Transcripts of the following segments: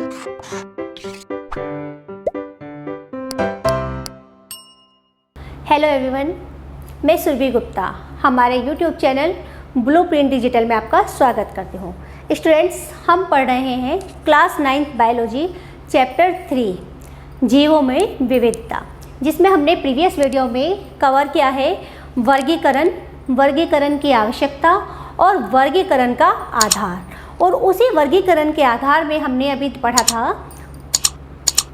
Hello everyone, मैं सुरभि गुप्ता हमारे YouTube channel blueprint digital में आपका स्वागत करती हूँ। स्टूडेंट्स, हम पढ़ रहे हैं क्लास 9th बायोलॉजी चैप्टर 3 जीवों में विविधता, जिसमें हमने प्रीवियस वीडियो में कवर किया है वर्गीकरण की आवश्यकता और वर्गीकरण का आधार। और उसी वर्गीकरण के आधार में हमने अभी पढ़ा था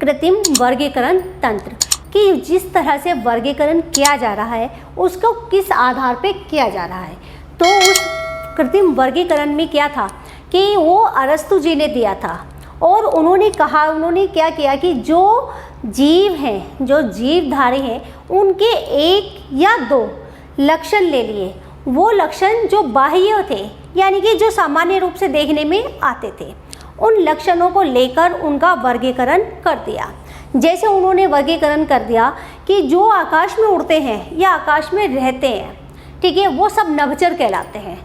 कृत्रिम वर्गीकरण तंत्र, कि जिस तरह से वर्गीकरण किया जा रहा है उसको किस आधार पे किया जा रहा है। तो उस कृत्रिम वर्गीकरण में क्या था कि वो अरस्तु जी ने दिया था, और उन्होंने क्या किया कि जो जीव हैं, जो जीवधारी हैं, उनके एक या दो लक्षण ले लिए। वो लक्षण जो बाह्य थे, यानी कि जो सामान्य रूप से देखने में आते थे, उन लक्षणों को लेकर उनका वर्गीकरण कर दिया। जैसे उन्होंने वर्गीकरण कर दिया कि जो आकाश में उड़ते हैं या आकाश में रहते हैं, ठीक है, वो सब नभचर कहलाते हैं।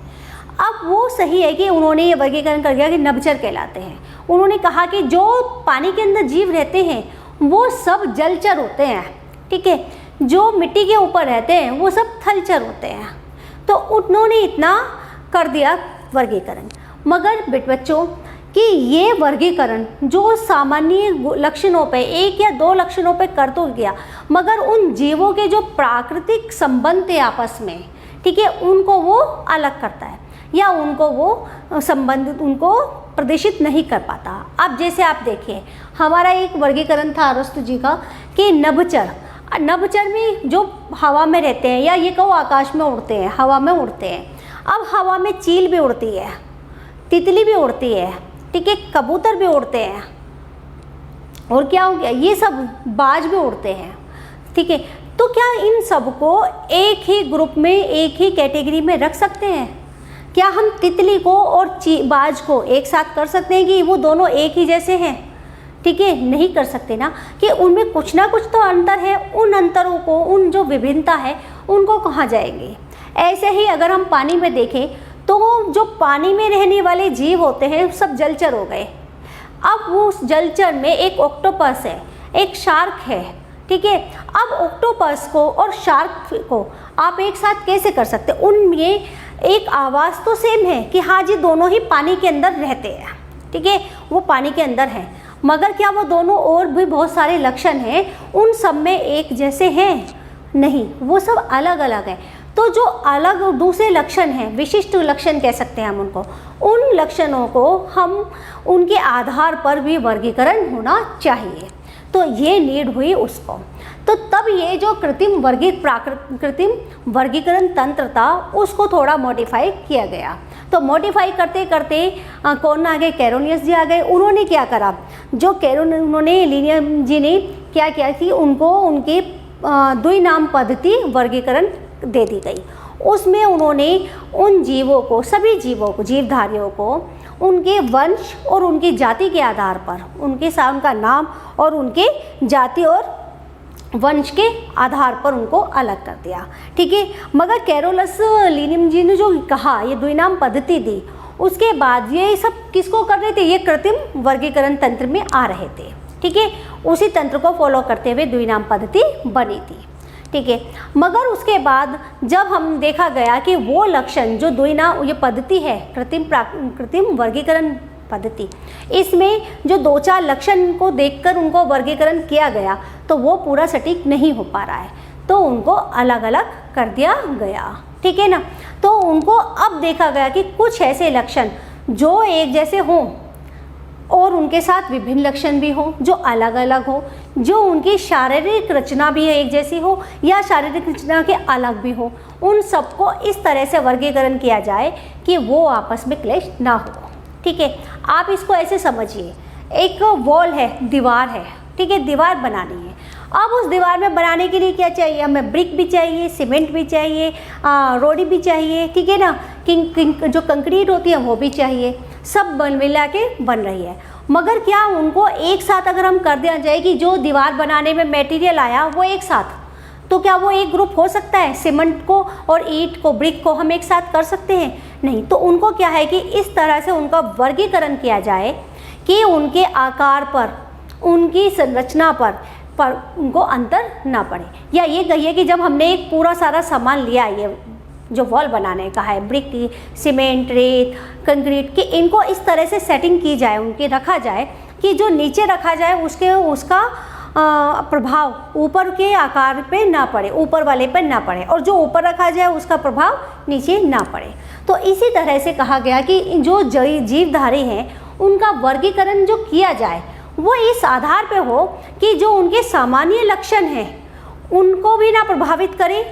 अब वो सही है कि उन्होंने ये वर्गीकरण कर दिया कि नभचर कहलाते हैं। उन्होंने कहा कि जो पानी के अंदर जीव रहते हैं वो सब जलचर होते हैं, ठीक है, जो मिट्टी के ऊपर रहते हैं वो सब थलचर होते हैं। तो उन्होंने इतना कर दिया वर्गीकरण। मगर बच्चों कि ये वर्गीकरण जो सामान्य लक्षणों पे, एक या दो लक्षणों पे कर तो गया, मगर उन जीवों के जो प्राकृतिक संबंध थे आपस में, ठीक है, उनको वो अलग करता है या उनको वो संबंध उनको प्रदर्शित नहीं कर पाता। अब जैसे आप देखिए, हमारा एक वर्गीकरण था अरस्तु जी का कि नभचर में जो हवा में रहते हैं, या ये कहो आकाश में उड़ते हैं, हवा में उड़ते हैं। अब हवा में चील भी उड़ती है, तितली भी उड़ती है, ठीक है, कबूतर भी उड़ते हैं, और क्या हो गया, ये सब बाज भी उड़ते हैं, ठीक है। तो क्या इन सबको एक ही ग्रुप में, एक ही कैटेगरी में रख सकते हैं? क्या हम तितली को और बाज को एक साथ कर सकते हैं कि वो दोनों एक ही जैसे हैं? ठीक है, नहीं कर सकते ना, कि उनमें कुछ ना कुछ तो अंतर है। उन अंतरों को, उन जो विभिन्नता है, उनको कहाँ जाएंगे? ऐसे ही अगर हम पानी में देखें तो जो पानी में रहने वाले जीव होते हैं सब जलचर हो गए। अब उस जलचर में एक ऑक्टोपस है, एक शार्क है, ठीक है। अब ऑक्टोपस को और शार्क को आप एक साथ कैसे कर सकते? उनमें एक आवाज़ तो सेम है कि हाँ जी, दोनों ही पानी के अंदर रहते हैं, ठीक है, वो पानी के अंदर हैं, मगर क्या वो दोनों और भी बहुत सारे लक्षण हैं उन सब में एक जैसे हैं? नहीं, वो सब अलग अलग हैं। तो जो अलग दूसरे लक्षण हैं, विशिष्ट लक्षण कह सकते हैं हम उनको, उन लक्षणों को हम उनके आधार पर भी वर्गीकरण होना चाहिए। तो ये नीड हुई उसको। तो तब ये जो कृत्रिम वर्गीकरण तंत्र था उसको थोड़ा मॉडिफाई किया गया। तो मॉडिफाई करते करते कौन आ गए? कैरोनियस जी आ गए। उन्होंने क्या करा, उन्होंने लिनियम जी ने क्या किया कि उनको उनकी द्विनाम पद्धति वर्गीकरण दे दी गई। उसमें उन्होंने उन जीवों को, सभी जीवों को, जीवधारियों को उनके वंश और उनकी जाति के आधार पर, उनका नाम और उनके जाति और वंश के आधार पर उनको अलग कर दिया, ठीक है। मगर कैरोलस लिनियम जी ने जो कहा, ये द्विनाम पद्धति दी, उसके बाद ये सब किसको कर रहे थे? ये कृत्रिम वर्गीकरण तंत्र में आ रहे थे, ठीक है। उसी तंत्र को फॉलो करते हुए द्विनाम पद्धति बनी थी, ठीक है। मगर उसके बाद जब हम देखा गया कि वो लक्षण जो द्विनाम, ये पद्धति है कृत्रिम वर्गीकरण पद्धति, इसमें जो 2-4 लक्षण को देखकर उनको वर्गीकरण किया गया, तो वो पूरा सटीक नहीं हो पा रहा है, तो उनको अलग अलग कर दिया गया, ठीक है ना। तो उनको अब देखा गया कि कुछ ऐसे लक्षण जो एक जैसे हों और उनके साथ विभिन्न लक्षण भी हों जो अलग अलग हो, जो उनकी शारीरिक रचना भी एक जैसी हो या शारीरिक रचना के अलग भी हो, उन सबको इस तरह से वर्गीकरण किया जाए कि वो आपस में क्लेश ना हो, ठीक है। आप इसको ऐसे समझिए, एक वॉल है, दीवार है, ठीक है, दीवार बनानी है। अब उस दीवार में बनाने के लिए क्या चाहिए? हमें ब्रिक भी चाहिए, सीमेंट भी चाहिए, रोड़ी भी चाहिए, ठीक है ना, जो कंक्रीट होती है वो भी चाहिए, सब मिला के बन रही है। मगर क्या उनको एक साथ अगर हम कर दिया जाए कि जो दीवार बनाने में मटेरियल आया वो एक साथ, तो क्या वो एक ग्रुप हो सकता है? सीमेंट को और ईंट को, ब्रिक को हम एक साथ कर सकते हैं? नहीं। तो उनको क्या है कि इस तरह से उनका वर्गीकरण किया जाए कि उनके आकार पर, उनकी संरचना पर उनको अंतर ना पड़े। या ये कहिए कि जब हमने एक पूरा सारा सामान लिया, ये जो वॉल बनाने का है, ब्रिक, सीमेंट, रेत, कंक्रीट, कि इनको इस तरह से सेटिंग की जाए, उनके रखा जाए कि जो नीचे रखा जाए उसका प्रभाव ऊपर के आकार पे ना पड़े, ऊपर वाले पे ना पड़े, और जो ऊपर रखा जाए उसका प्रभाव नीचे ना पड़े। तो इसी तरह से कहा गया कि जो जीवधारी हैं उनका वर्गीकरण जो किया जाए वो इस आधार पे हो कि जो उनके सामान्य लक्षण हैं उनको भी ना प्रभावित करे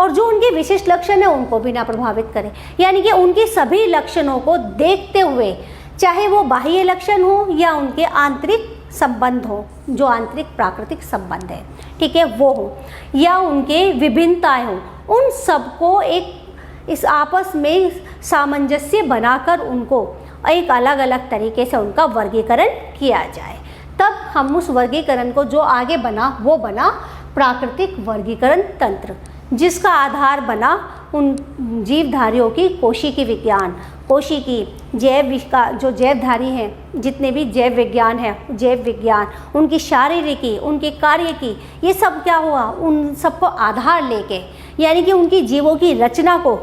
और जो उनके विशिष्ट लक्षण है उनको भी ना प्रभावित करे। यानी कि उनके सभी लक्षणों को देखते हुए, चाहे वो बाह्य लक्षण हो या उनके आंतरिक संबंध हो, जो आंतरिक प्राकृतिक संबंध है, ठीक है, वो हो, या उनके विभिन्नताएं हो, उन सबको एक इस आपस में सामंजस्य बनाकर उनको एक अलग अलग तरीके से उनका वर्गीकरण किया जाए। तब हम उस वर्गीकरण को जो आगे बना वो बना प्राकृतिक वर्गीकरण तंत्र, जिसका आधार बना उन जीवधारियों की कोशिकी विज्ञान, कोशिकी जो जैवधारी हैं, जितने भी जैव विज्ञान है, जैव विज्ञान, उनकी शारीरिकी, उनके कार्य की, ये सब क्या हुआ, उन सबको आधार लेके, यानी कि उनकी जीवों की रचना को,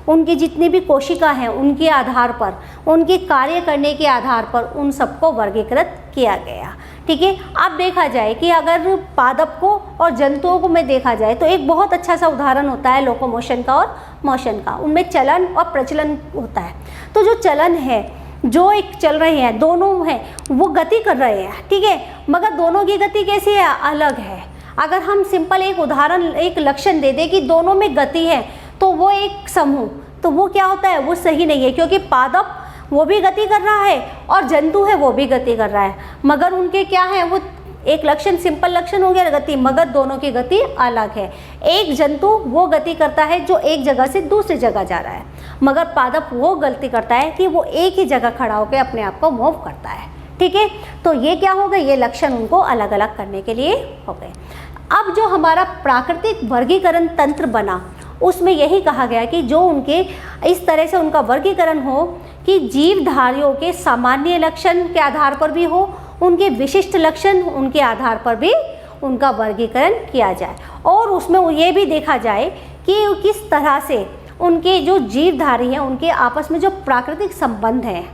उनकी जितनी भी कोशिका हैं उनके आधार पर, उनके कार्य करने के आधार पर उन सबको वर्गीकृत किया गया। ठीक है, अब देखा जाए कि अगर पादप को और जंतुओं को में देखा जाए तो एक बहुत अच्छा सा उदाहरण होता है लोकोमोशन का और मोशन का। उनमें चलन और प्रचलन होता है। तो जो चलन है, जो एक चल रहे हैं, दोनों हैं वो गति कर रहे हैं, ठीक है, मगर दोनों की गति कैसी है, अलग है। अगर हम सिंपल एक उदाहरण, एक लक्षण दे दें कि दोनों में गति है तो वो एक समूह, तो वो क्या होता है, वो सही नहीं है, क्योंकि पादप वो भी गति कर रहा है और जंतु है वो भी गति कर रहा है, मगर उनके क्या है, वो एक लक्षण, सिंपल लक्षण हो गया गति, मगर दोनों की गति अलग है। एक जंतु वो गति करता है जो एक जगह से दूसरी जगह जा रहा है, मगर पादप वो गलती करता है कि वो एक ही जगह खड़ा होकर अपने आप को मूव करता है। ठीक है, तो ये क्या हो गए, ये लक्षण उनको अलग अलग करने के लिए हो गए। अब जो हमारा प्राकृतिक वर्गीकरण तंत्र बना, उसमें यही कहा गया कि जो उनके इस तरह से उनका वर्गीकरण हो कि जीवधारियों के सामान्य लक्षण के आधार पर भी हो, उनके विशिष्ट लक्षण उनके आधार पर भी उनका वर्गीकरण किया जाए, और उसमें ये भी देखा जाए कि किस तरह से उनके जो जीवधारी हैं उनके आपस में जो प्राकृतिक संबंध हैं,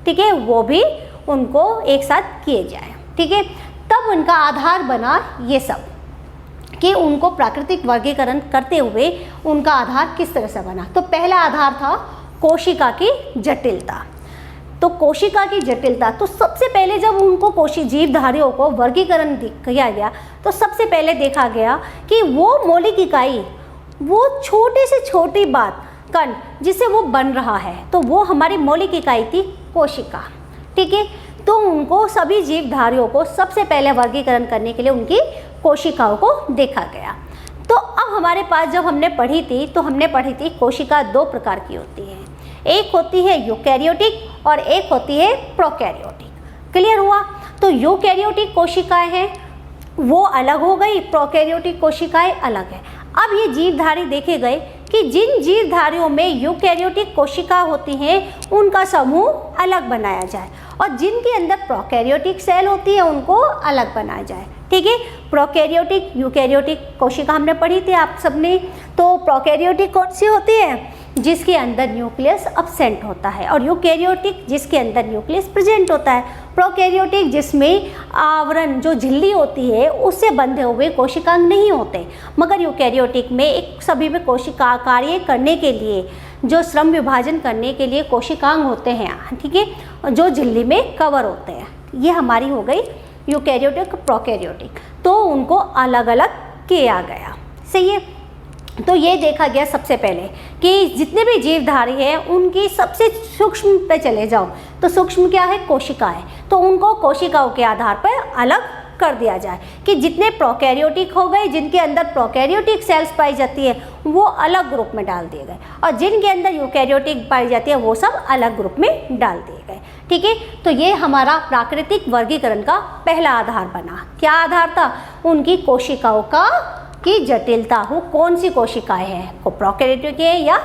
ठीक है, वो भी उनको एक साथ किए जाए। ठीक है, तब उनका आधार बना ये सब कि उनको प्राकृतिक वर्गीकरण करते हुए उनका आधार किस तरह से बना। तो पहला आधार था कोशिका की जटिलता। तो कोशिका की जटिलता, तो सबसे पहले जब उनको जीवधारियों को वर्गीकरण किया गया तो सबसे पहले देखा गया कि वो मौलिक इकाई, वो छोटी से छोटी बात, कण जिससे वो बन रहा है, तो वो हमारी मौलिक इकाई थी कोशिका। ठीक है, तो उनको सभी जीवधारियों को सबसे पहले वर्गीकरण करने के लिए उनकी कोशिकाओं को देखा गया। तो अब हमारे पास जब हमने पढ़ी थी तो हमने पढ़ी थी कोशिका दो प्रकार की होती है, एक होती है यूकैरियोटिक और एक होती है प्रोकैरियोटिक। क्लियर हुआ? तो यूकैरियोटिक कोशिकाएं हैं वो अलग हो गई, प्रोकैरियोटिक कोशिकाएं अलग है। अब ये जीवधारी देखे गए कि जिन जीवधारियों में यूकैरियोटिक कोशिका होती हैं उनका समूह अलग बनाया जाए, और जिनके अंदर प्रोकैरियोटिक सेल होती है उनको अलग बनाया जाए। ठीक है, प्रोकैरियोटिक यूकैरियोटिक कोशिका हमने पढ़ी थी आप सबने। तो प्रोकैरियोटिक कौन सी होती है, जिसके अंदर न्यूक्लियस अब्सेंट होता है, और यूकैरियोटिक जिसके अंदर न्यूक्लियस प्रेजेंट होता है। प्रोकैरियोटिक जिसमें आवरण, जो झिल्ली होती है उससे बंधे हुए कोशिकांग नहीं होते, मगर यूकैरियोटिक में एक सभी में कोशिका कार्य करने के लिए, जो श्रम विभाजन करने के लिए कोशिकांग होते हैं, ठीक है, जो झिल्ली में कवर होते हैं। ये हमारी हो गई यूकैरियोटिक प्रोकैरियोटिक। तो उनको अलग अलग किया गया। सही है, तो ये देखा गया सबसे पहले कि जितने भी जीवधारी हैं उनकी सबसे सूक्ष्म पे चले जाओ, तो सूक्ष्म क्या है, कोशिका है, तो उनको कोशिकाओं के आधार पर अलग कर दिया जाए कि जितने प्रोकैरियोटिक हो गए, जिनके अंदर प्रोकैरियोटिक सेल्स पाई जाती है वो अलग ग्रुप में डाल दिए गए, और जिनके अंदर यूकैरियोटिक पाई जाती है वो सब अलग ग्रुप में डाल दिए गए। ठीक है, तो ये हमारा प्राकृतिक वर्गीकरण का पहला आधार बना। क्या आधार था, उनकी कोशिकाओं की जटिलता हो, कौन सी कोशिकाएं हैं, को प्रोकैरियोटिक है या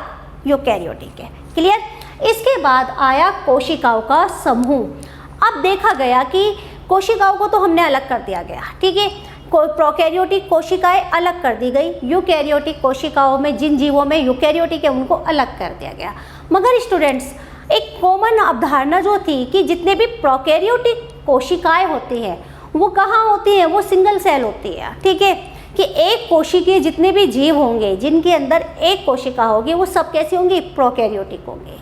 यूकैरियोटिक है। क्लियर? इसके बाद आया कोशिकाओं का समूह। अब देखा गया कि कोशिकाओं को तो हमने अलग कर दिया गया, ठीक है, प्रोकैरियोटिक कोशिकाएं अलग कर दी गई, यूकैरियोटिक कोशिकाओं में जिन जीवों में यूकैरियोटिक है उनको अलग कर दिया गया। मगर स्टूडेंट्स, एक कॉमन अवधारणा जो थी कि जितने भी प्रोकैरियोटिक कोशिकाएं होती हैं वो कहाँ होती हैं, वो सिंगल सेल होती है, ठीक है, कि एक कोशिकीय जितने भी जीव होंगे जिनके अंदर एक कोशिका होगी वो सब कैसे होंगी, प्रोकैरियोटिक होंगे।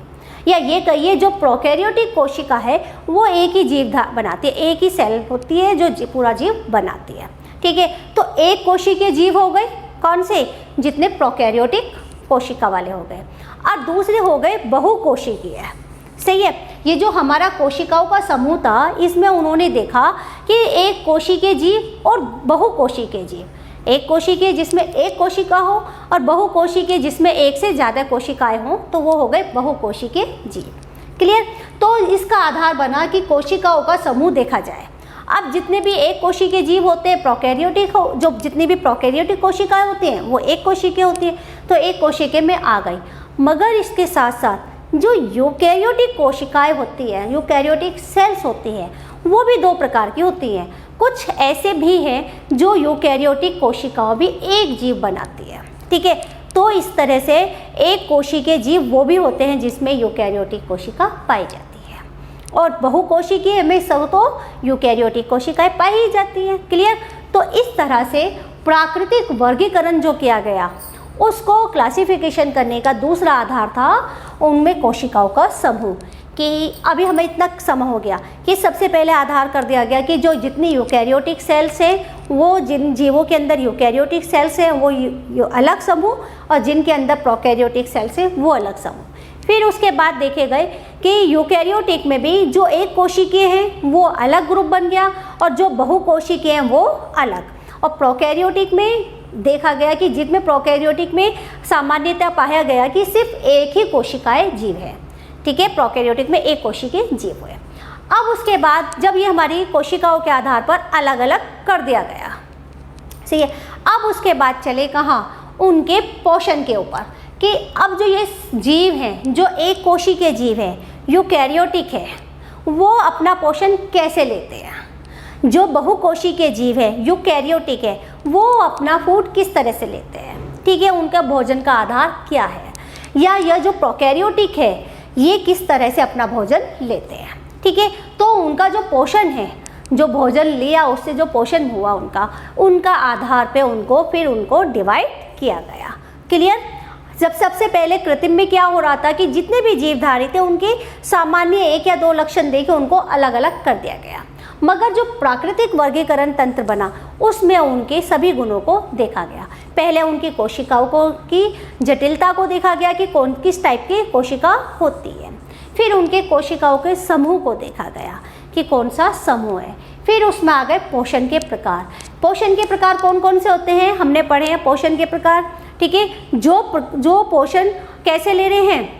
या ये कहिए जो प्रोकैरियोटिक कोशिका है वो एक ही जीव बनाती है, एक ही सेल होती है जो पूरा जीव बनाती है, ठीक है। तो एक कोशिकीय जीव हो गए कौन से, जितने प्रोकैरियोटिक कोशिका वाले हो गए, और दूसरे हो गए बहुकोशिकीय, सही है। ये जो हमारा कोशिकाओं का समूह था इसमें उन्होंने देखा कि एक कोशिकीय जीव और बहुकोशिकीय जीव, एक कोशिकीय जिसमें एक कोशिका हो और बहुकोशिकीय जिसमें एक से ज़्यादा कोशिकाएं हों, तो वो हो गए बहुकोशिकीय जीव। क्लियर। तो इसका आधार बना कि कोशिकाओं का समूह देखा जाए। अब जितने भी एक कोशिकीय जीव होते हैं प्रोकैरियोटिक जो जितनी भी प्रोकैरियोटिक कोशिकाएं होती हैं वो एक कोशिकीय होती है, तो एक कोशिकीय में आ गई। मगर इसके साथ साथ जो यूकैरियोटिक कोशिकाएं होती हैं, यूकैरियोटिक सेल्स होती हैं, वो भी दो प्रकार की होती हैं। कुछ ऐसे भी हैं जो यूकैरियोटिक कोशिकाओं भी एक जीव बनाती है, ठीक है। तो इस तरह से एक कोशिकीय जीव वो भी होते हैं जिसमें यूकैरियोटिक कोशिका पाई जाती है, और बहुकोशिकीय में सब तो यूकैरियोटिक कोशिकाएं पाई ही जाती हैं। क्लियर। तो इस तरह से प्राकृतिक वर्गीकरण जो किया गया उसको क्लासिफिकेशन करने का दूसरा आधार था उनमें कोशिकाओं का समूह, कि अभी हमें इतना समय हो गया कि सबसे पहले आधार कर दिया गया कि जो जितनी यूकैरियोटिक सेल्स हैं वो जिन जीवों के अंदर यूकैरियोटिक सेल्स हैं वो अलग समूह, और जिनके अंदर प्रोकैरियोटिक सेल्स हैं वो अलग समूह। फिर उसके बाद देखे गए कि यूकैरियोटिक में भी जो एक कोशिकीय हैं वो अलग ग्रुप बन गया और जो बहुकोशिकीय हैं वो अलग, और प्रोकैरियोटिक में देखा गया कि जिसमें प्रोकैरियोटिक में सामान्यतः पाया गया कि सिर्फ एक ही कोशिकाएं जीव है, ठीक है, प्रोकैरियोटिक में एक कोशिकीय जीव है। अब उसके बाद जब ये हमारी कोशिकाओं के आधार पर अलग अलग कर दिया गया, सही है, अब उसके बाद चले कहाँ, उनके पोषण के ऊपर, कि अब जो ये जीव हैं जो एक कोशिकीय जीव है यूकैरियोटिक है वो अपना पोषण कैसे लेते हैं, जो बहुकोशिकीय जीव है यूकैरियोटिक है वो अपना फूड किस तरह से लेते हैं, ठीक है, उनका भोजन का आधार क्या है, या यह जो प्रोकैरियोटिक है ये किस तरह से अपना भोजन लेते हैं, ठीक है। तो उनका जो पोषण है, जो भोजन लिया उससे जो पोषण हुआ उनका आधार पे उनको डिवाइड किया गया। क्लियर। जब सबसे पहले कृत्रिम में क्या हो रहा था कि जितने भी जीवधारी थे उनके सामान्य एक या दो लक्षण देके उनको अलग अलग कर दिया गया, मगर जो प्राकृतिक वर्गीकरण तंत्र बना उसमें उनके सभी गुणों को देखा गया। पहले उनकी कोशिकाओं को की जटिलता को देखा गया कि कौन किस टाइप की कोशिका होती है, फिर उनके कोशिकाओं के समूह को देखा गया कि कौन सा समूह है, फिर उसमें आ गए पोषण के प्रकार। पोषण के प्रकार कौन कौन से होते हैं हमने पढ़े हैं पोषण के प्रकार, ठीक है। जो पोषण कैसे ले रहे हैं,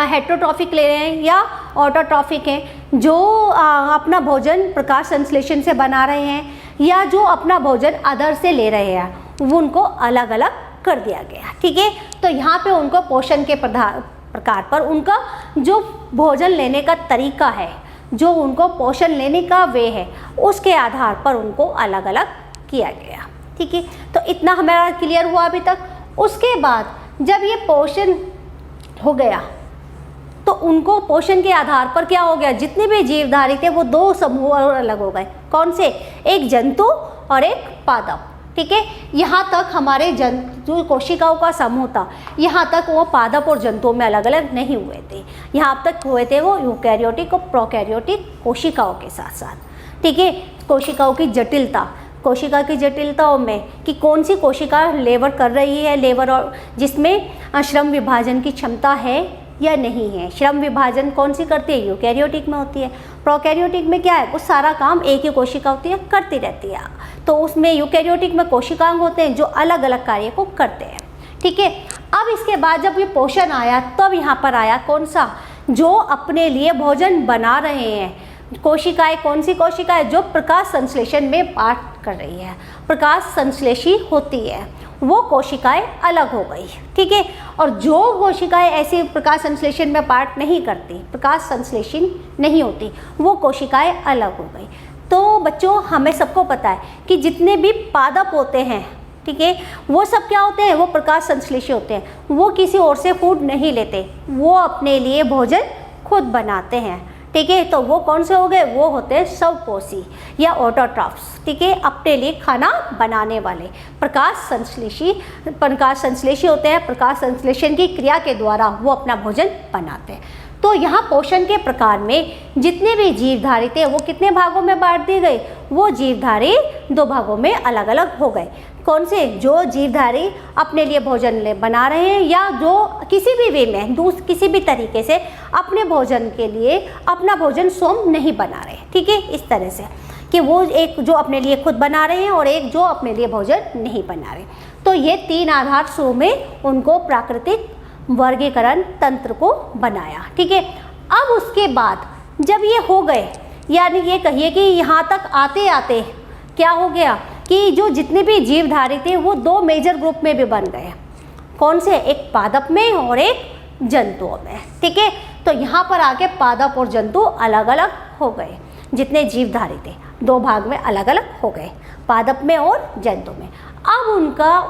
हेट्रोट्रॉफिक ले रहे हैं या ऑटोट्रॉफिक है, जो अपना भोजन प्रकाश संश्लेषण से बना रहे हैं या जो अपना भोजन अदर से ले रहे हैं, वो उनको अलग अलग कर दिया गया, ठीक है। तो यहाँ पे उनको पोषण के प्रकार पर उनका जो भोजन लेने का तरीका है, जो उनको पोषण लेने का वे है, उसके आधार पर उनको अलग अलग किया गया, ठीक है। तो इतना हमारा क्लियर हुआ अभी तक। उसके बाद जब ये पोषण हो गया तो उनको पोषण के आधार पर क्या हो गया, जितने भी जीवधारी थे वो दो समूह और अलग हो गए। कौन से, एक जंतु और एक पादप, ठीक है। यहाँ तक हमारे जो कोशिकाओं का समूह था यहाँ तक वो पादप और जंतुओं में अलग अलग नहीं हुए थे, यहाँ तक हुए थे वो यूकैरियोटिक और प्रोकैरियोटिक कोशिकाओं के साथ साथ, ठीक है। कोशिकाओं की जटिलता, कोशिका की जटिलताओं में कि कौन सी कोशिका लेबर कर रही है, लेबर और जिसमें श्रम विभाजन की क्षमता है या नहीं है। श्रम विभाजन कौन सी करती है, यूकैरियोटिक में होती है। प्रोकैरियोटिक में क्या है, वो सारा काम एक ही कोशिका होती है करती रहती है, तो उसमें यूकैरियोटिक में कोशिकांग होते हैं जो अलग अलग कार्य को करते हैं, ठीक है। अब इसके बाद जब ये पोषण आया तब यहाँ पर आया कौन सा, जो अपने लिए भोजन बना रहे हैं, कोशिकाएं, कौन सी कोशिकाएं? जो प्रकाश संश्लेषण में पार्ट कर रही है, प्रकाश संश्लेषी होती है, वो कोशिकाएं अलग हो गई, ठीक है। और जो कोशिकाएं ऐसे प्रकाश संश्लेषण में पार्ट नहीं करती, प्रकाश संश्लेषण नहीं होती, वो कोशिकाएं अलग हो गई। तो बच्चों, हमें सबको पता है कि जितने भी पादप होते हैं, ठीक है, वो सब क्या होते हैं? वो प्रकाश संश्लेषी होते हैं। वो किसी और से फूड नहीं लेते, वो अपने लिए भोजन खुद बनाते हैं, ठीक है। तो वो कौन से हो गए? वो होते हैं स्वपोषी या ऑटोट्रॉफ्स, ठीक है, अपने लिए खाना बनाने वाले प्रकाश संश्लेषी होते हैं। प्रकाश संश्लेषण की क्रिया के द्वारा वो अपना भोजन बनाते हैं। तो यहाँ पोषण के प्रकार में जितने भी जीवधारी थे वो कितने भागों में बांट दिए गए? वो जीवधारी 2 भागों में अलग अलग हो गए। कौन से? जो जीवधारी अपने लिए भोजन बना रहे हैं या जो किसी भी वे में किसी भी तरीके से अपने भोजन के लिए अपना भोजन स्वयं नहीं बना रहे, ठीक है। इस तरह से कि वो एक जो अपने लिए खुद बना रहे हैं और एक जो अपने लिए भोजन नहीं बना रहे। तो ये 3 आधार स्रोत में उनको प्राकृतिक वर्गीकरण तंत्र को बनाया, ठीक है। अब उसके बाद जब ये हो गए, यानी ये कहिए कि यहाँ तक आते आते क्या हो गया कि जो जितने भी जीवधारी थे वो 2 मेजर ग्रुप में भी बन गए। कौन से? एक पादप में और एक जंतुओं में, ठीक है। तो यहाँ पर आके पादप और जंतु अलग अलग हो गए। जितने जीवधारी थे 2 भाग में अलग अलग हो गए, पादप में और जंतु में। अब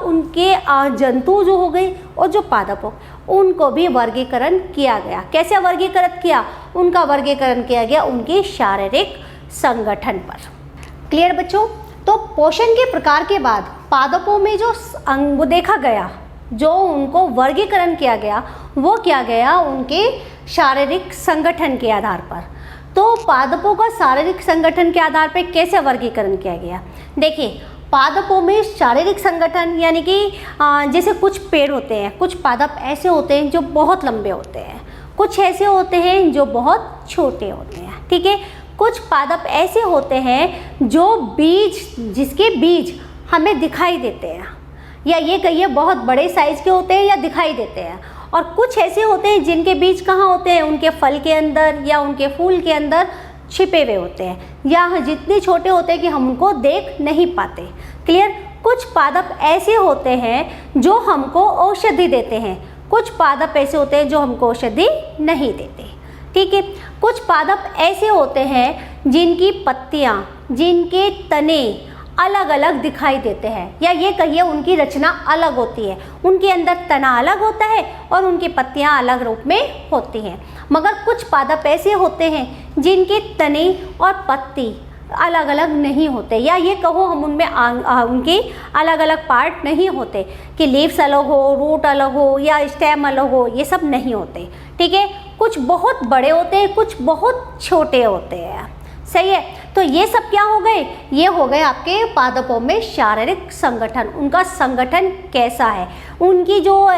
उनके जंतु जो हो गए और जो पादप हो, उनको भी वर्गीकरण किया गया। कैसे वर्गीकृत किया? उनका वर्गीकरण किया गया उनके शारीरिक संगठन पर। क्लियर बच्चों? तो पोषण के प्रकार के बाद पादपों में जो अंग देखा गया, जो उनको वर्गीकरण किया गया, वो किया गया उनके शारीरिक संगठन के आधार पर। तो पादपों का शारीरिक संगठन के आधार पर कैसे वर्गीकरण किया गया? देखिए, पादपों में शारीरिक संगठन यानी कि जैसे कुछ पेड़ होते हैं, कुछ पादप ऐसे होते हैं जो बहुत लंबे होते हैं, कुछ ऐसे होते हैं जो बहुत छोटे होते हैं, ठीक है। कुछ पादप ऐसे होते हैं जो जिसके बीज हमें दिखाई देते हैं, या ये कहिए बहुत बड़े साइज के होते हैं या दिखाई देते हैं। और कुछ ऐसे होते हैं जिनके बीज कहाँ होते हैं? उनके फल के अंदर या उनके फूल के अंदर छिपे हुए होते हैं, या जितने छोटे होते हैं कि हम उनको देख नहीं पाते। क्लियर? कुछ पादप ऐसे होते हैं जो हमको औषधि देते हैं, कुछ पादप ऐसे होते हैं जो हमको औषधि नहीं देते, ठीक है। कुछ पादप ऐसे होते हैं जिनकी पत्तियां, जिनके तने अलग अलग दिखाई देते हैं, या ये कहिए उनकी रचना अलग होती है, उनके अंदर तना अलग होता है और उनकी पत्तियां अलग रूप में होती हैं। मगर कुछ पादप ऐसे होते हैं जिनके तने और पत्ती अलग अलग नहीं होते, या ये कहो हम उनमें उनके अलग अलग पार्ट नहीं होते कि लीव्स अलग हो, रूट अलग हो या स्टेम अलग हो, ये सब नहीं होते, ठीक है। कुछ बहुत बड़े होते हैं, कुछ बहुत छोटे होते हैं, सही है। तो ये सब क्या हो गए? ये हो गए आपके पादपों में शारीरिक संगठन। उनका संगठन कैसा है, उनकी जो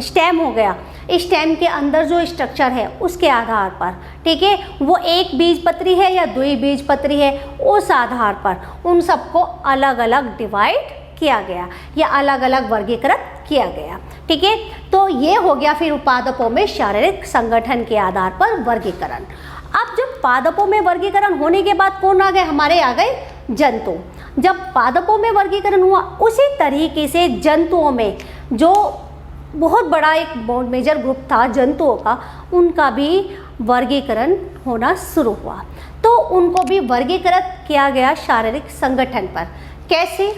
स्टेम हो गया, स्टेम के अंदर जो स्ट्रक्चर है उसके आधार पर, ठीक है, वो एक बीजपत्री है या 2 बीजपत्री है, उस आधार पर उन सबको अलग अलग डिवाइड किया गया या अलग अलग वर्गीकृत किया गया, ठीक है। तो ये हो गया फिर पादपों में शारीरिक संगठन के आधार पर वर्गीकरण। अब जब पादपों में वर्गीकरण होने के बाद कौन आ गए? हमारे आ गए जंतु। जब पादपों में वर्गीकरण हुआ, उसी तरीके से जंतुओं में जो बहुत बड़ा एक मेजर ग्रुप था जंतुओं का, उनका भी वर्गीकरण होना शुरू हुआ। तो उनको भी वर्गीकृत किया गया शारीरिक संगठन पर। कैसे?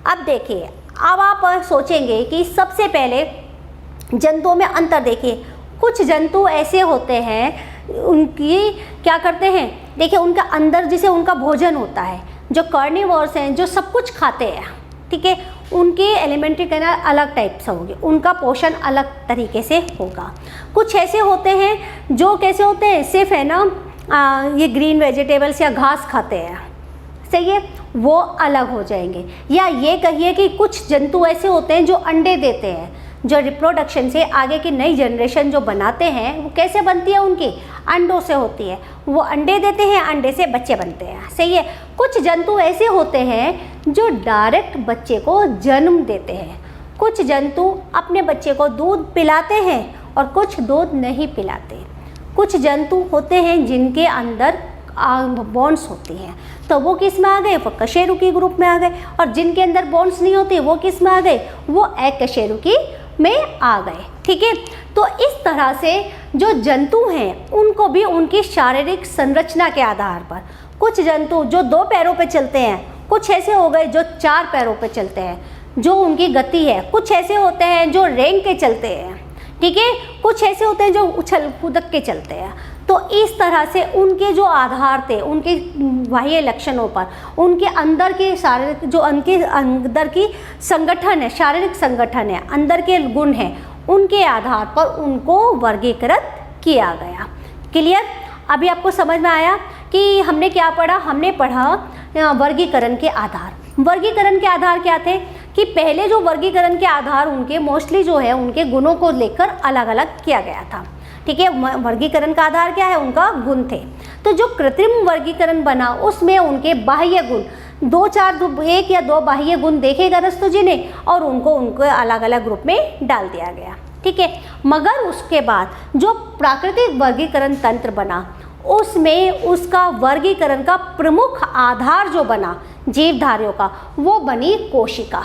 अब देखिए, अब आप सोचेंगे कि सबसे पहले जंतुओं में अंतर देखिए। कुछ जंतु ऐसे होते हैं, उनकी क्या करते हैं? देखिए, उनका अंदर जिसे उनका भोजन होता है, जो कार्निवोर्स हैं, जो सब कुछ खाते हैं, ठीक है, उनके एलिमेंट्री कैनाल अलग टाइप से होगी, उनका पोषण अलग तरीके से होगा। कुछ ऐसे होते हैं जो कैसे होते हैं, सिर्फ है ना ये ग्रीन वेजिटेबल्स या घास खाते हैं, सही है, वो अलग हो जाएंगे। या ये कहिए कि कुछ जंतु ऐसे होते हैं जो अंडे देते हैं, जो रिप्रोडक्शन से आगे की नई जनरेशन जो बनाते हैं, वो कैसे बनती है? उनकी अंडों से होती है, वो अंडे देते हैं, अंडे से बच्चे बनते हैं, सही है। कुछ जंतु ऐसे होते हैं जो डायरेक्ट बच्चे को जन्म देते हैं। कुछ जंतु अपने बच्चे को दूध पिलाते हैं और कुछ दूध नहीं पिलाते। कुछ जंतु होते हैं जिनके अंदर बॉन्ड्स होती हैं तो वो किस में आ गए, वो कशेरुकी ग्रुप में आ गए। और जिनके अंदर बॉन्ड्स नहीं होते वो किस में आ गए, वो एककशेरुकी में आ गए। ठीक है, तो इस तरह से जो जंतु हैं उनको भी उनकी शारीरिक संरचना के आधार पर, कुछ जंतु जो 2 पैरों पे चलते हैं, कुछ ऐसे हो गए जो 4 पैरों पे चलते हैं, जो उनकी गति है, कुछ ऐसे होते हैं जो रेंग के चलते हैं, ठीक है, कुछ ऐसे होते हैं जो उछल कूदक के चलते हैं। तो इस तरह से उनके जो आधार थे, उनके बाह्य लक्षणों पर, उनके अंदर के शारीरिक जो उनके अंदर की संगठन है, शारीरिक संगठन है, अंदर के गुण हैं, उनके आधार पर उनको वर्गीकृत किया गया। क्लियर? अभी आपको समझ में आया कि हमने क्या पढ़ा? हमने पढ़ा वर्गीकरण के आधार। वर्गीकरण के आधार क्या थे कि पहले जो वर्गीकरण के आधार उनके मोस्टली जो है उनके गुणों को लेकर अलग अलग किया गया था। ठीक है, वर्गीकरण का आधार क्या है? उनका गुण थे। तो जो कृत्रिम वर्गीकरण बना उसमें उनके बाह्य गुण 1 या 2 बाह्य गुण देखे अरस्तु जी ने और उनको अलग अलग ग्रुप में डाल दिया गया। ठीक है, मगर उसके बाद जो प्राकृतिक वर्गीकरण तंत्र बना उसमें उसका वर्गीकरण का प्रमुख आधार जो बना जीवधारियों का, वो बनी कोशिका।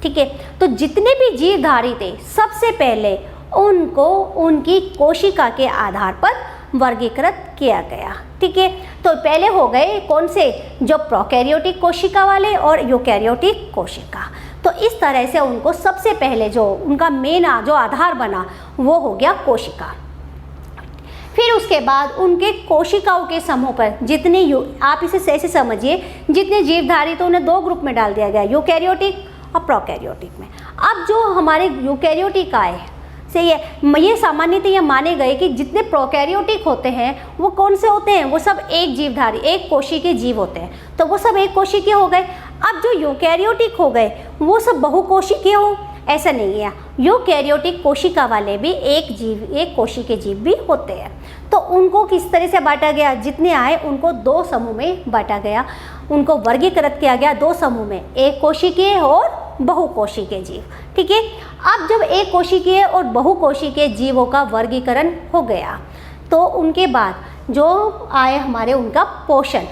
ठीक है, तो जितने भी जीवधारी थे सबसे पहले उनको उनकी कोशिका के आधार पर वर्गीकृत किया गया। ठीक है, तो पहले हो गए कौन से? जो प्रोकैरियोटिक कोशिका वाले और यूकैरियोटिक कोशिका। तो इस तरह से उनको सबसे पहले जो उनका मेन जो आधार बना वो हो गया कोशिका। फिर उसके बाद उनके कोशिकाओं के समूह पर जितने आप इसे ऐसे समझिए, जितने जीवधारी तो उन्हें 2 ग्रुप में डाल दिया गया, यूकैरियोटिक और प्रोकैरियोटिक में। अब जो हमारे यूकैरियोटिक आए से ये सामान्यतः ये माने गए कि जितने प्रोकैरियोटिक होते हैं वो कौन से होते हैं? वो सब एक जीवधारी, एक कोशिकीय के जीव होते हैं, तो वो सब एक कोशिकीय हो गए। अब जो यूकैरियोटिक हो गए वो सब बहुकोशिकीय हो, ऐसा नहीं है। यूकैरियोटिक कोशिका वाले भी एक कोशिकीय जीव भी होते हैं। तो उनको किस तरह से बांटा गया? जितने आए उनको 2 समूह में बांटा गया, उनको वर्गीकृत किया गया 2 समूह में, एक कोशिकीय और बहुकोशिकीय जीव। ठीक है, अब जब एक कोशिकीय और बहुकोशिकीय जीवों का वर्गीकरण हो गया तो उनके बाद जो आए हमारे उनका पोषण,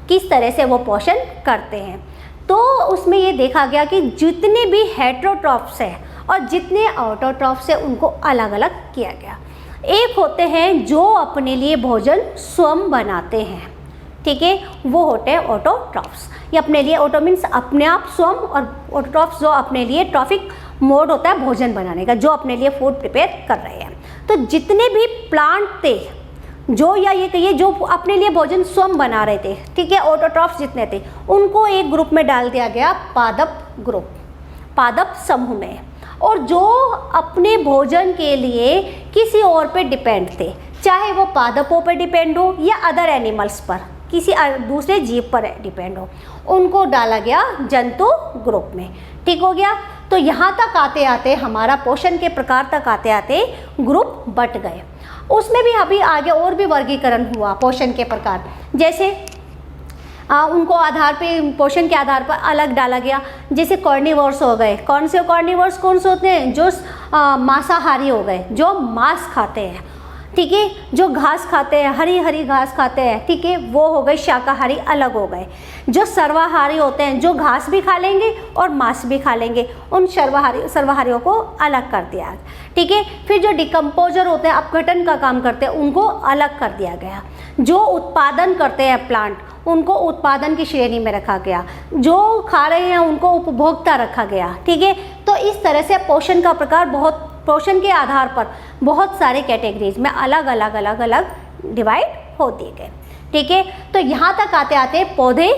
किस तरह से वो पोषण करते हैं। तो उसमें ये देखा गया कि जितने भी हेटेरोट्रॉफ्स हैं और जितने ऑटोट्रॉफ्स हैं उनको अलग अलग किया गया। एक होते हैं जो अपने लिए भोजन स्वयं बनाते हैं, ठीक है, वो होते हैं ऑटोट्रॉफ्स। ये अपने लिए, ऑटो मीन्स अपने आप स्वयं, और ऑटोट्रॉफ्स जो अपने लिए ट्रॉफिक मोड होता है भोजन बनाने का, जो अपने लिए फूड प्रिपेयर कर रहे हैं। तो जितने भी प्लांट थे जो, या ये कहिए जो अपने लिए भोजन स्वयं बना रहे थे, ठीक है, ऑटोट्रॉफ्स जितने थे उनको एक ग्रुप में डाल दिया गया, पादप ग्रुप, पादप समूह में। और जो अपने भोजन के लिए किसी और पे डिपेंड थे, चाहे वो पादपों पर डिपेंड हो या अदर एनिमल्स पर, किसी दूसरे जीव पर डिपेंड हो, उनको डाला गया जंतु ग्रुप में। ठीक हो गया। तो यहाँ तक आते आते हमारा पोषण के प्रकार तक आते आते ग्रुप बट गए। उसमें भी अभी आगे और भी वर्गीकरण हुआ पोषण के प्रकार, जैसे उनको आधार पे, पोषण के आधार पर अलग डाला गया। जैसे कॉर्निवोर्स हो गए। कौन से कॉर्निवोर्स कौन से होते हैं? जो मांसाहारी हो गए, जो मांस खाते हैं, ठीक है, जो घास खाते हैं, हरी हरी घास खाते हैं, ठीक है, वो हो गए शाकाहारी, अलग हो गए। जो सर्वाहारी होते हैं, जो घास भी खा लेंगे और मांस भी खा लेंगे, उन सर्वाहारियों को अलग कर दिया। ठीक है, फिर जो डिकम्पोजर होते हैं, अपघटन का काम करते हैं, उनको अलग कर दिया गया। जो उत्पादन करते हैं प्लांट, उनको उत्पादन की श्रेणी में रखा गया। जो खा रहे हैं उनको उपभोक्ता रखा गया। ठीक है, तो इस तरह से पोषण का प्रकार, बहुत पोषण के आधार पर बहुत सारे कैटेगरीज में अलग अलग डिवाइड हो दिए गए। ठीक है, तो यहाँ तक आते आते पौधे,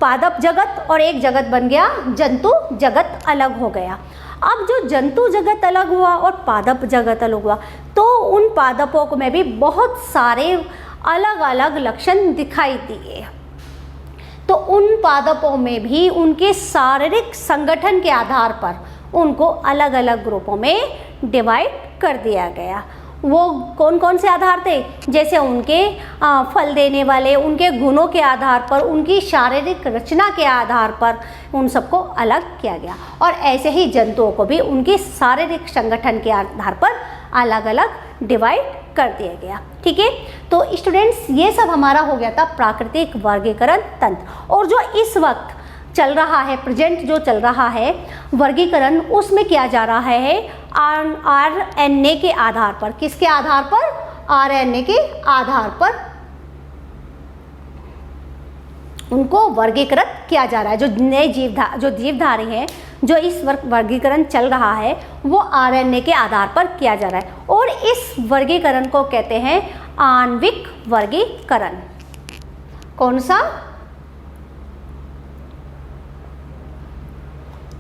पादप जगत और एक जगत बन गया जंतु जगत, अलग हो गया। अब जो जंतु जगत अलग हुआ और पादप जगत अलग हुआ, तो उन पादपों में भी बहुत सारे अलग अलग लक्षण दिखाई दिए। तो उन पादपों में भी उनके शारीरिक संगठन के आधार पर उनको अलग अलग ग्रुपों में डिवाइड कर दिया गया। वो कौन कौन से आधार थे? जैसे उनके फल देने वाले, उनके गुणों के आधार पर, उनकी शारीरिक रचना के आधार पर उन सबको अलग किया गया। और ऐसे ही जंतुओं को भी उनके शारीरिक संगठन के आधार पर अलग अलग डिवाइड कर दिया गया। ठीक है, तो स्टूडेंट्स ये सब हमारा हो गया था प्राकृतिक वर्गीकरण तंत्र। और जो इस वक्त चल रहा है, प्रेजेंट जो चल रहा है वर्गीकरण, उसमें किया जा रहा है RNA के आधार पर। किसके आधार पर? RNA के आधार पर उनको वर्गीकृत किया जा रहा है। जो नए जीवधारी हैं, जो इस वर्गीकरण चल रहा है वो RNA के आधार पर किया जा रहा है। और इस वर्गीकरण को कहते हैं आणविक वर्गीकरण। कौन सा?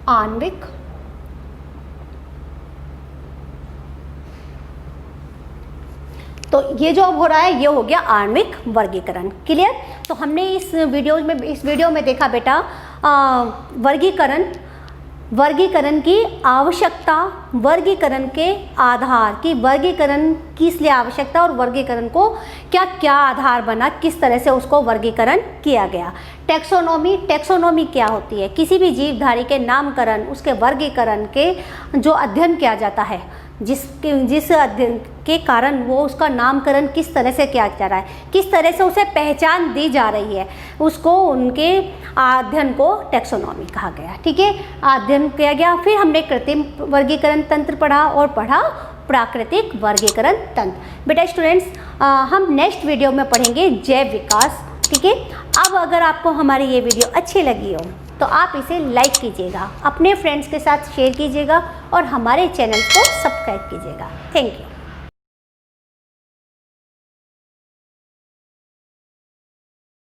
आणविक। तो ये जो अब हो रहा है ये हो गया आणविक वर्गीकरण। क्लियर? तो हमने इस वीडियो में देखा बेटा वर्गीकरण की आवश्यकता, वर्गीकरण के आधार की, वर्गीकरण किस लिए आवश्यकता और वर्गीकरण को क्या क्या आधार बना, किस तरह से उसको वर्गीकरण किया गया। टेक्सोनोमी क्या होती है? किसी भी जीवधारी के नामकरण, उसके वर्गीकरण के जो अध्ययन किया जाता है, जिस अध्ययन के कारण वो उसका नामकरण किस तरह से किया जा रहा है, किस तरह से उसे पहचान दी जा रही है, उसको उनके अध्ययन को टेक्सोनॉमी कहा गया। ठीक है, अध्ययन किया गया। फिर हमने कृत्रिम वर्गीकरण तंत्र पढ़ा और पढ़ा प्राकृतिक वर्गीकरण तंत्र। बेटा स्टूडेंट्स, हम नेक्स्ट वीडियो में पढ़ेंगे जैव विकास। ठीक है, अब अगर आपको हमारी ये वीडियो अच्छी लगी हो तो आप इसे लाइक कीजिएगा, अपने फ्रेंड्स के साथ शेयर कीजिएगा और हमारे चैनल को सब्सक्राइब कीजिएगा। Thank you.